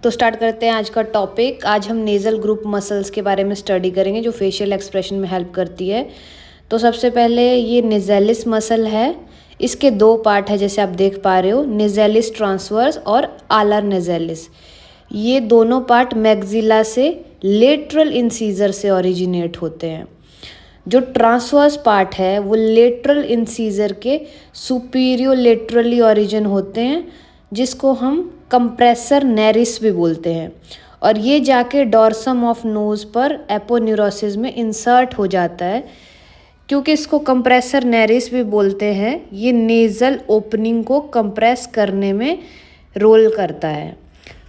तो स्टार्ट करते हैं आज का टॉपिक। आज हम नेज़ल ग्रुप मसल्स के बारे में स्टडी करेंगे जो फेशियल एक्सप्रेशन में हेल्प करती है। तो सबसे पहले ये नेज़ेलिस मसल है। इसके दो पार्ट है जैसे आप देख पा रहे हो, नेज़ेलिस ट्रांसवर्स और आलर नेज़ेलिस। ये दोनों पार्ट मैक्सिला से लेटरल इंसीजर से ओरिजिनेट होते हैं। जो ट्रांसवर्स पार्ट है वो लेटरल इंसीजर के सुपीरियर लेटरली ओरिजिन होते हैं, जिसको हम कंप्रेसर नेरिस भी बोलते हैं, और ये जाके डॉर्सम ऑफ नोज़ पर एपोन्यूरोसिस में इंसर्ट हो जाता है। क्योंकि इसको कंप्रेसर नेरिस भी बोलते हैं, ये नेज़ल ओपनिंग को कंप्रेस करने में रोल करता है।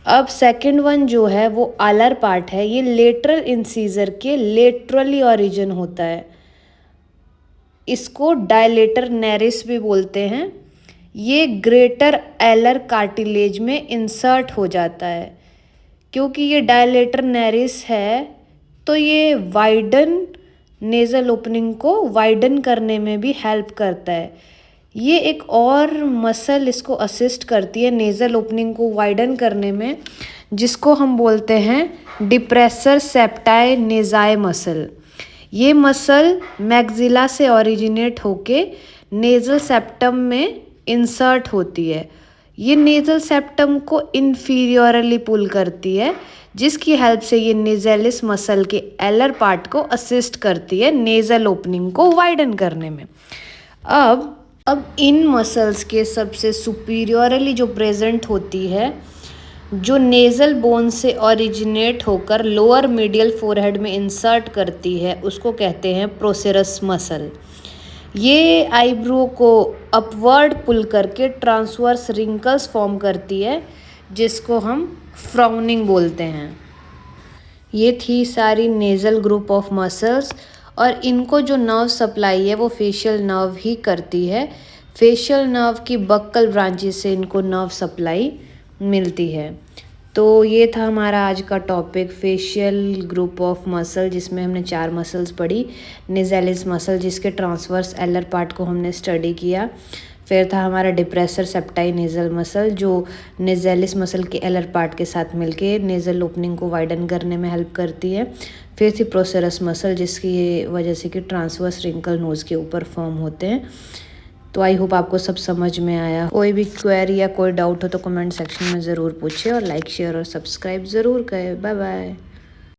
अब सेकंड वन जो है वो आलर पार्ट है। ये लेटरल इंसीजर के लेटरली ओरिजिन होता है। इसको डायलेटर नेरिस भी बोलते हैं। ये ग्रेटर एलर कार्टिलेज में इंसर्ट हो जाता है। क्योंकि ये डायलेटर नेरिस है तो ये वाइडन नेज़ल ओपनिंग को वाइडन करने में भी हेल्प करता है। ये एक और मसल इसको असिस्ट करती है नेज़ल ओपनिंग को वाइडन करने में, जिसको हम बोलते हैं डिप्रेसर सेप्टाई नेज़ाई मसल। ये मसल मैक्सिला से ओरिजिनेट होके नेज़ल सेप्टम में इंसर्ट होती है। ये नेज़ल सेप्टम को इन्फीरियरली पुल करती है, जिसकी हेल्प से ये नेज़ेलिस मसल के एलर पार्ट को असिस्ट करती है नेज़ल ओपनिंग को वाइडन करने में। अब इन मसल्स के सबसे सुपीरियरली जो प्रेजेंट होती है, जो नेज़ल बोन से ओरिजिनेट होकर लोअर मीडियल फोरहेड में इंसर्ट करती है, उसको कहते हैं प्रोसेरस मसल। ये आईब्रो को अपवर्ड पुल करके ट्रांसवर्स रिंकल्स फॉर्म करती है, जिसको हम फ्राउनिंग बोलते हैं। ये थी सारी नेज़ल ग्रुप ऑफ मसल्स, और इनको जो नर्व सप्लाई है वो फेशियल नर्व ही करती है। फेशियल नर्व की बक्कल ब्रांचेस से इनको नर्व सप्लाई मिलती है। तो ये था हमारा आज का topic, facial group of muscle, जिसमें हमने 4 मसल्स पढ़ी। नेज़ेलिस मसल जिसके ट्रांसवर्स एलर पार्ट को हमने स्टडी किया। फिर था हमारा डिप्रेसर सेप्टाई नेज़ल मसल, जो नेज़ेलिस मसल के एलर पार्ट के साथ मिलके नेज़ल ओपनिंग को वाइडन करने में हेल्प करती है। फिर थी प्रोसेरस मसल, जिसकी वजह से कि ट्रांसवर्स रिंकल नोज़ के ऊपर फॉर्म होते हैं। तो आई होप आपको सब समझ में आया। कोई भी क्वेरी या कोई डाउट हो तो कमेंट सेक्शन में ज़रूर पूछे, और लाइक शेयर और सब्सक्राइब ज़रूर करें। Bye bye.